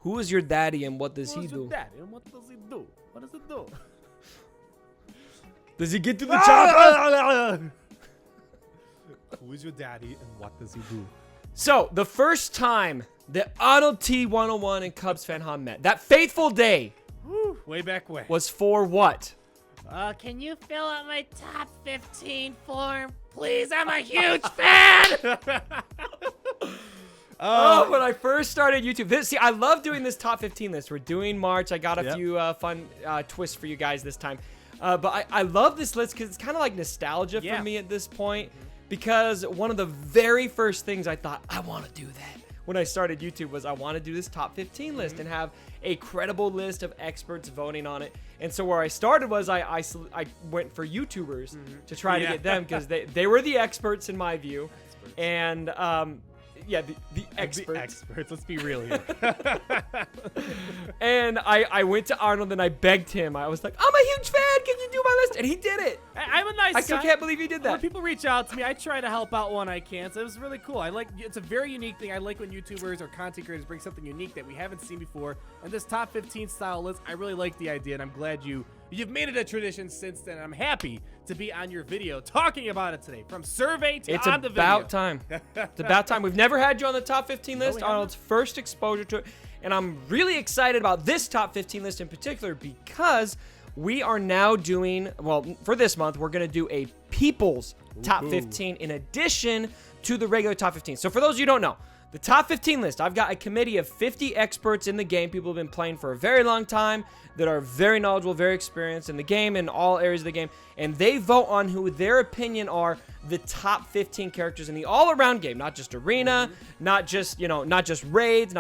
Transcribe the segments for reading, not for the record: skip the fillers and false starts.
Who is your daddy and what does he Who's your do? daddy and what does he do? What does it do? Does he get to the chopper? Who is your daddy and what does he do? So, the first time that Arnold T101 and Cubs fan Han met, that fateful day, Woo, way back when. was for what? Can you fill out my top 15 form? Please, I'm a huge fan! Oh, when I first started YouTube. See, I love doing this top 15 list. We're doing March. I got a few fun twists for you guys this time. But I love this list because it's kind of like nostalgia for me at this point. Because one of the very first things I thought, I want to do that when I started YouTube was I want to do this top 15 list and have a credible list of experts voting on it. And so where I started was I went for YouTubers to try to get them because they were the experts in my view. And the experts. Let's be real here. And I went to Arnold and I begged him. I was like, I'm a huge fan. Can you do my list? And he did it. I'm a nice guy. I still can't believe he did that. When people reach out to me, I try to help out when I can. So it was really cool. It's a very unique thing. I like when YouTubers or content creators bring something unique that we haven't seen before. And this top 15 style list, I really like the idea, and I'm glad you've made it a tradition since then. I'm happy to be on your video talking about it today. From survey to on the video. It's about time. It's about time. We've never had you on the top 15 list. Arnold's first exposure to it. And I'm really excited about this top 15 list in particular because we are now doing, well, for this month, we're going to do a People's Top 15 in addition to the regular Top 15. So for those of you who don't know, the Top 15 list, I've got a committee of 50 experts in the game, people who have been playing for a very long time, that are very knowledgeable, very experienced in the game, in all areas of the game, and they vote on who their opinion are the top 15 characters in the all-around game, not just arena, not just raids,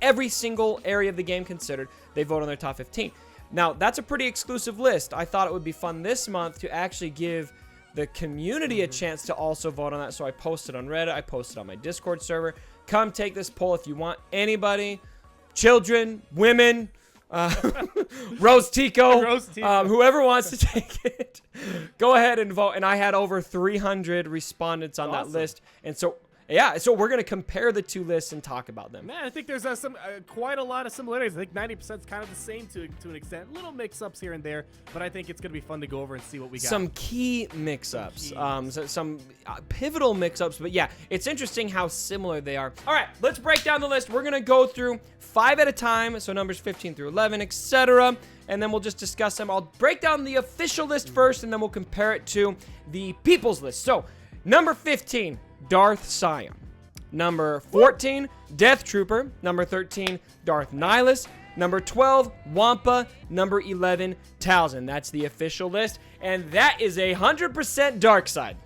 every single area of the game considered, they vote on their top 15. Now, that's a pretty exclusive list. I thought it would be fun this month to actually give the community a chance to also vote on that, so I posted on Reddit, I posted on my Discord server. Come take this poll if you want. Anybody, children, women, Rose Tico, whoever wants to take it, go ahead and vote. And I had over 300 respondents on that list. And so, so we're going to compare the two lists and talk about them. Man, I think there's quite a lot of similarities. I think 90% is kind of the same to an extent. Little mix-ups here and there, but I think it's going to be fun to go over and see what we got. Some key mix-ups, some pivotal mix-ups, but yeah, it's interesting how similar they are. All right, let's break down the list. We're going to go through 5 at a time, so numbers 15 through 11, etc., and then we'll just discuss them. I'll break down the official list first, and then we'll compare it to the people's list. So, number 15, Darth Sion. Number 14, Death Trooper. Number 13, Darth Nihilus. Number 12, Wampa. Number 11, Talzin. That's the official list, and that is 100% dark side.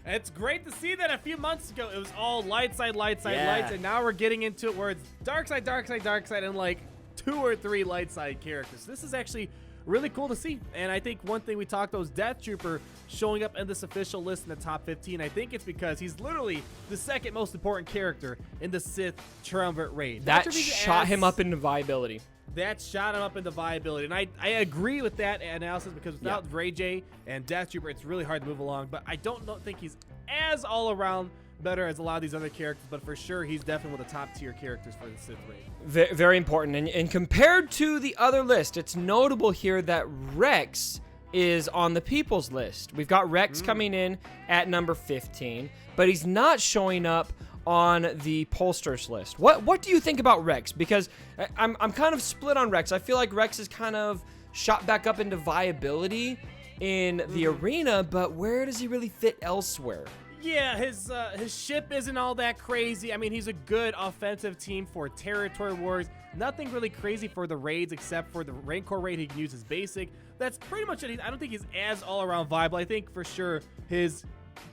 It's great to see that a few months ago it was all light side, lights, and now we're getting into it where it's dark side, and like 2 or 3 light side characters. This is actually really cool to see, and I think one thing we talked about was Death Trooper showing up in this official list in the top 15. I think it's because he's literally the second most important character in the Sith Triumvirate raid. That shot him up into viability. That shot him up into viability, and I agree with that analysis because without Ray J and Death Trooper, it's really hard to move along. But I don't think he's as all around better as a lot of these other characters, but for sure he's definitely one of the top tier characters for the Sith raid. Very important, and compared to the other list, it's notable here that Rex is on the people's list. We've got Rex coming in at number 15, but he's not showing up on the pollsters list. What do you think about Rex? Because I'm kind of split on Rex. I feel like Rex is kind of shot back up into viability in the arena, but where does he really fit elsewhere? Yeah, his ship isn't all that crazy. I mean, he's a good offensive team for territory wars. Nothing really crazy for the raids except for the Rancor raid. He can use his basic. That's pretty much it. I don't think he's as all-around viable. I think for sure his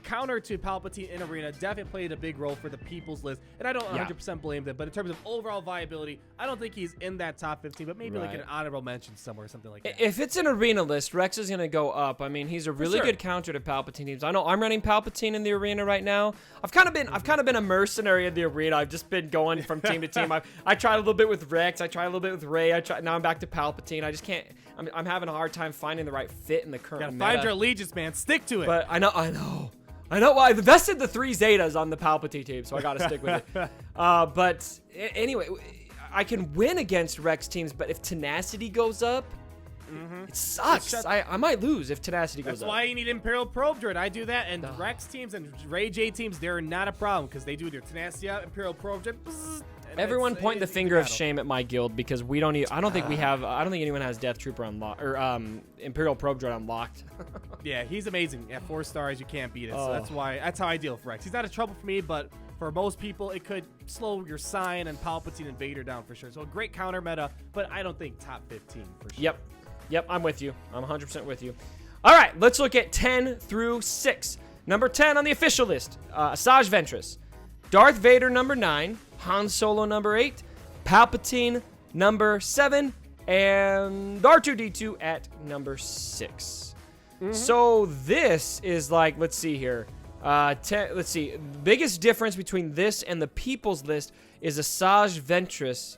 counter to Palpatine in arena definitely played a big role for the people's list, and I don't 100% blame them, but in terms of overall viability, I don't think he's in that top 15, but maybe like an honorable mention somewhere, something like that. If it's an arena list, Rex is going to go up. I mean, he's a really good counter to Palpatine teams. I know I'm running Palpatine in the arena right now. I've kind of been a mercenary in the arena. I've just been going from team to team. I tried a little bit with Rex, I tried a little bit with Rey, now I'm back to Palpatine. I just can't, I'm having a hard time finding the right fit in the current meta. Gotta find your allegiance, man. Stick to it. But I know. Well, I invested the 3 Zetas on the Palpatine team, so I got to stick with it. But anyway, I can win against Rex teams, but if Tenacity goes up, it sucks. I might lose if Tenacity goes up. That's why you need Imperial Probe Droid. I do that, and Rex teams and Ray J teams, they're not a problem because they do their Tenacity up, Imperial Probe Droid. Everyone point the finger of shame at my guild because we don't. I don't think we have. I don't think anyone has Death Trooper unlocked or Imperial Probe Droid unlocked. Yeah, he's amazing. At 4 stars, you can't beat it. So that's how I deal with Rex. He's not a trouble for me, but for most people, it could slow your Sign and Palpatine and Vader down for sure. So a great counter meta, but I don't think top 15 for sure. Yep, I'm with you. I'm 100% with you. All right, let's look at 10 through 6. Number 10 on the official list, Asajj Ventress. Darth Vader, number 9. Han Solo, number 8. Palpatine, number 7. And R2-D2 at number 6. So this is like, let's see here. Let's see. Biggest difference between this and the People's List is Asajj Ventress.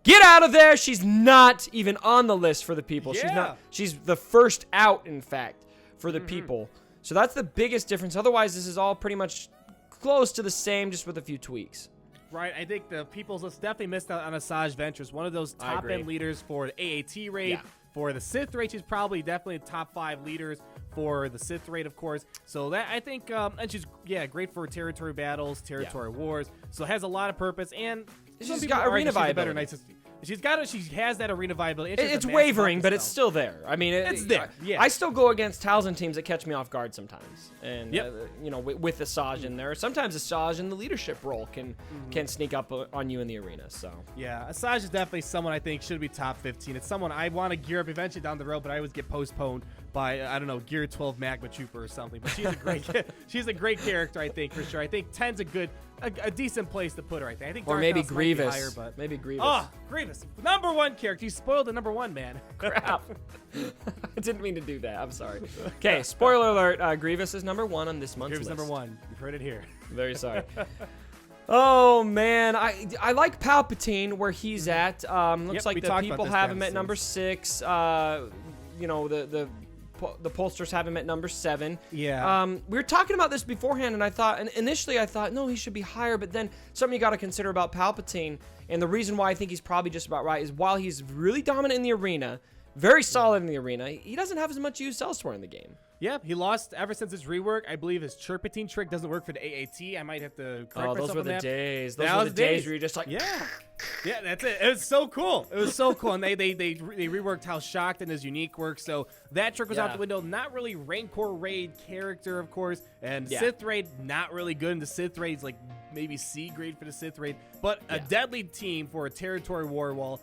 Get out of there! She's not even on the list for the people. Yeah. She's the first out, in fact, for the people. So that's the biggest difference. Otherwise, this is all pretty much close to the same, just with a few tweaks. Right, I think the People's List definitely missed out on Asajj Ventress, one of those top-end leaders for the AAT raid. Yeah. For the Sith raid, she's probably definitely top 5 leaders for the Sith raid, of course. So that I think, and she's great for territory battles, territory wars. So has a lot of purpose, and she's got arena viability. She has that arena viability. It's wavering, but it's still there. I mean, it's there. Yeah. I still go against Talzin teams that catch me off guard sometimes, and with Asajj in there. Sometimes Asajj in the leadership role can sneak up on you in the arena. So yeah, Asajj is definitely someone I think should be top 15. It's someone I want to gear up eventually down the road, but I always get postponed by I don't know, Gear 12 Magma Trooper or something. But she's a great character, I think, for sure. I think 10's a decent place to put her. I think. Or Darth maybe Mouse might be Grievous. higher, but Maybe Grievous. Oh, Grievous, number 1 character. You spoiled the number 1, man. Crap. I didn't mean to do that. I'm sorry. Okay, spoiler alert. Grievous is number 1 on this month's Grievous list. number 1. You've heard it here. Very sorry. Oh man, I like Palpatine where he's at. Looks like the people have him at number 6. The pollsters have him at number 7. Yeah. We were talking about this beforehand, and initially I thought, no, he should be higher. But then something you got to consider about Palpatine, and the reason why I think he's probably just about right, is while he's really dominant in the arena, very solid in the arena, he doesn't have as much use elsewhere in the game. Yeah, he lost ever since his rework. I believe his Chirpatine trick doesn't work for the AAT. I might have to correct myself those were on the that. days. Those were the days where you're just like, yeah, that's it. It was so cool. It was so cool, and they reworked how Shocked and his unique works. So that trick was out the window. Not really Rancor raid character, of course, and Sith raid not really good in the Sith raids, like maybe C grade for the Sith raid, but a deadly team for a territory war wall.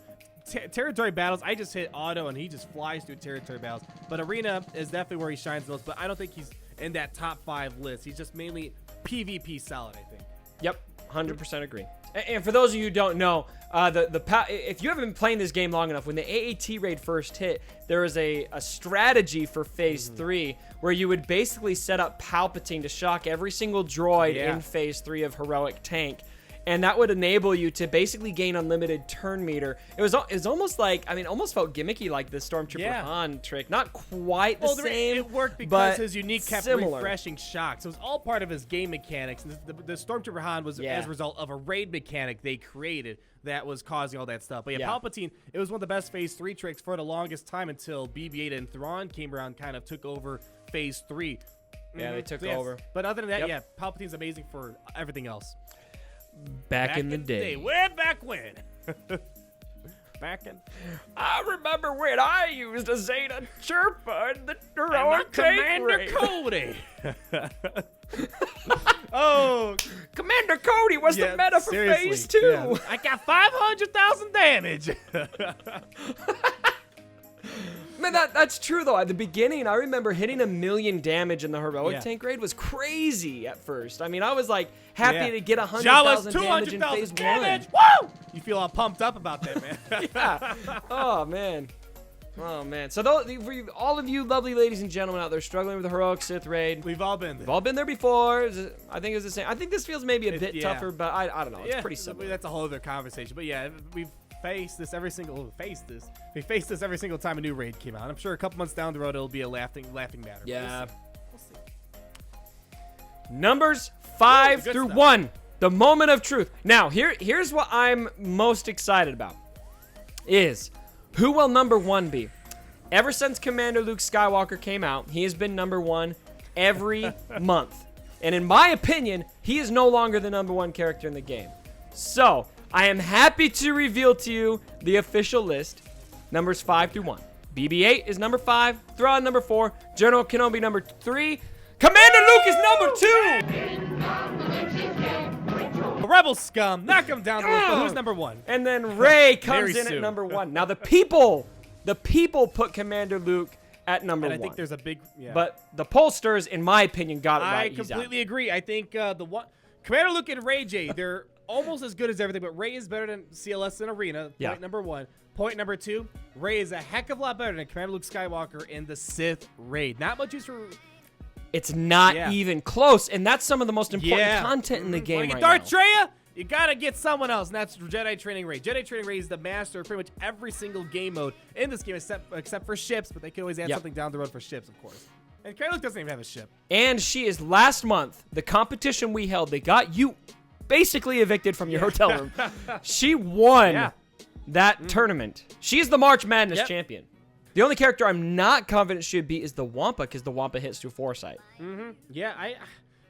Territory battles, I just hit auto and he just flies through territory battles. But arena is definitely where he shines the most. But I don't think he's in that top 5 list. He's just mainly PvP solid, I think. Yep, 100% agree. And for those of you who don't know, if you haven't been playing this game long enough, when the AAT raid first hit, there was a strategy for Phase 3 where you would basically set up Palpatine to shock every single droid in Phase 3 of Heroic Tank. And that would enable you to basically gain unlimited turn meter. It was almost like, almost felt gimmicky like the Stormtrooper Han trick. Not quite the same. It worked because his unique kept similar. refreshing shock. So it was all part of his game mechanics. And the Stormtrooper Han was as a result of a raid mechanic they created that was causing all that stuff. But Palpatine, it was one of the best Phase 3 tricks for the longest time until BB-8 and Thrawn came around, kind of took over Phase 3. Yeah, they took over. But other than that, Palpatine's amazing for everything else. Back in the day. Way back when. I remember when I used a Zeta Chirpa in the Heroic Tank raid. Commander Cody. Oh, Commander Cody was the meta for Phase 2. Yeah. I got 500,000 damage. Man, that's true, though. At the beginning, I remember hitting 1 million damage in the Heroic Tank raid was crazy at first. I was like happy to get 100,000 damage in Phase 1. Woo! You feel all pumped up about that, man. Yeah. Oh, man. So all of you lovely ladies and gentlemen out there struggling with the Heroic Sith raid. We've all been there. We've all been there before. I think it's the same. I think this feels maybe a bit tougher, but I don't know. It's pretty similar. That's a whole other conversation. But yeah, we face this every single time a new raid came out. I'm sure a couple months down the road it'll be a laughing matter. Yeah. We'll see. Numbers 5 through stuff. 1. The moment of truth. Now, here's what I'm most excited about. Is who will number 1 be? Ever since Commander Luke Skywalker came out, he has been number 1 every month. And in my opinion, he is no longer the number 1 character in the game. So, I am happy to reveal to you the official list. Numbers 5 through 1. BB-8 is number 5. Thrawn number 4. General Kenobi number 3. Commander Luke is number 2. Rebel scum. Knock him down. Who's number 1? And then Rey comes Very in at soon. number 1. Now the people put Commander Luke at number 1. I think there's a big, But the pollsters, in my opinion, got it I right. completely agree. I think Commander Luke and Ray J, they're almost as good as everything, but Ray is better than CLS in Arena. Yeah. Point number 1. Point number 2, Ray is a heck of a lot better than Commander Luke Skywalker in the Sith raid. Not much use for. It's not even close, and that's some of the most important Yeah. content in the game Wanna right get Darth now. Treya? You gotta get someone else, and that's Jedi Training Ray. Jedi Training Ray is the master of pretty much every single game mode in this game, except for ships, but they can always add something down the road for ships, of course. And Commander Luke doesn't even have a ship. And she is last month, the competition we held, they got you basically evicted from your hotel room. She won that tournament. She's the March Madness champion. The only character I'm not confident she'd be is the Wampa, because the Wampa hits through foresight. And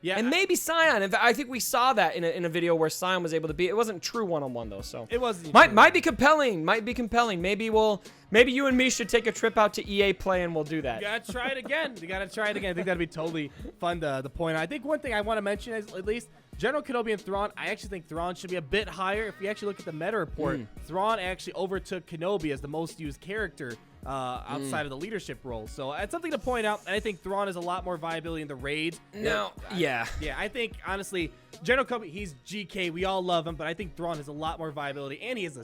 maybe Scion. In fact, I think we saw that in a video where Scion was able to beat. It wasn't true one-on-one though, so it wasn't. Might be compelling. Might be compelling. Maybe you and me should take a trip out to EA Play and we'll do that. You gotta try it again. You gotta try it again. I think that'd be totally fun to point out. I think one thing I want to mention is at least General Kenobi and Thrawn. I actually think Thrawn should be a bit higher. If you actually look at the meta report, Thrawn actually overtook Kenobi as the most used character outside of the leadership role. So it's something to point out. And I think Thrawn has a lot more viability in the raids. No, I think honestly, General Kenobi, he's GK. We all love him, but I think Thrawn has a lot more viability, and he has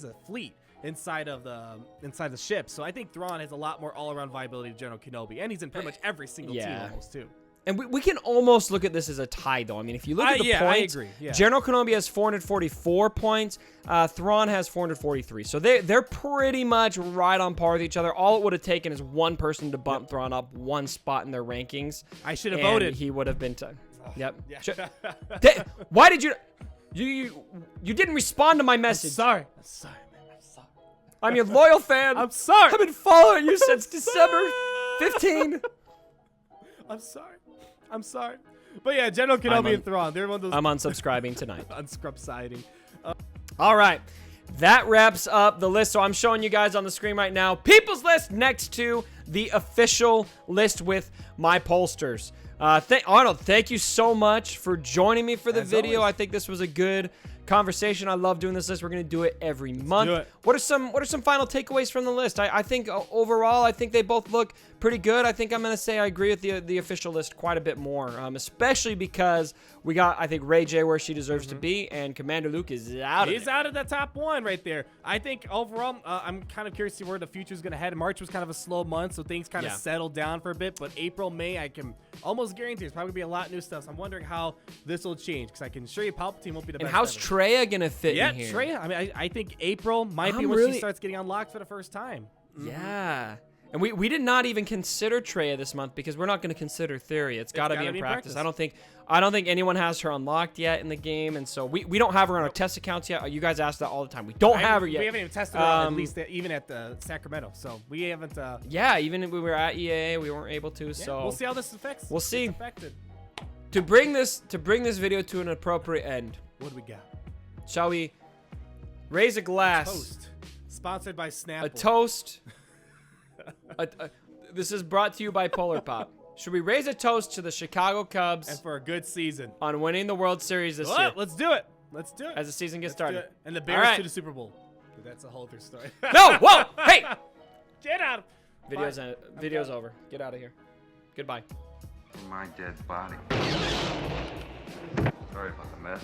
a fleet inside of the ship. So I think Thrawn has a lot more all-around viability to General Kenobi, and he's in pretty much every single team almost too. And we can almost look at this as a tie, though. I mean, if you look at the points, I agree. Yeah. General Kenobi has 444 points. Thrawn has 443. So they're pretty much right on par with each other. All it would have taken is one person to bump Thrawn up one spot in their rankings. I should have voted. He would have been. Yep. Yeah. Why did you didn't respond to my message? I'm sorry, man. I'm sorry. I'm your loyal fan. I'm sorry. I've been following you since December 15. I'm sorry. But yeah, General Kenobi and Thrawn, they're one of those. I'm unsubscribing tonight. Unsubsiding. All right. That wraps up the list. So I'm showing you guys on the screen right now people's list next to the official list with my pollsters. Arnold, thank you so much for joining me for the video. Always. I think this was a good conversation. I love doing this list. We're going to do it every month. do it. What are some final takeaways from the list? I think overall, I think they both look pretty good. I think I'm going to say I agree with the official list quite a bit more, especially because we got, I think, Ray J where she deserves to be, and Commander Luke is out of it. He's out of the top 1 right there. I think overall, I'm kind of curious to see where the future is going to head. March was kind of a slow month, so things kind of settled down for a bit. But April, May, I can almost guarantee there's probably going to be a lot of new stuff. So I'm wondering how this will change, because I can assure you Palpatine won't be the best. And how's ever. Traya going to fit in here? Traya. I mean, I think April might be when she starts getting unlocked for the first time. Yeah. And we did not even consider Traya this month because we're not going to consider Theory. It's got to be in practice. I don't think anyone has her unlocked yet in the game, and so we don't have her on our test accounts yet. You guys ask that all the time. We don't have her yet. We haven't even tested her at least even at the Sacramento, so we haven't. Yeah, even if we were at EAA, we weren't able to. So we'll see how this affects. We'll see. Affected. To bring this video to an appropriate end, what do we got? Shall we raise a glass? Toast. Sponsored by Snapple. A toast. This is brought to you by Polar Pop. Should we raise a toast to the Chicago Cubs and for a good season on winning the World Series this year? Let's do it. Let's do it. As the season gets started. And the Bears to the Super Bowl. That's a whole other story. No! Whoa! Hey! Get out. Video's over. Get out of here. Goodbye. My dead body. Sorry about the mess.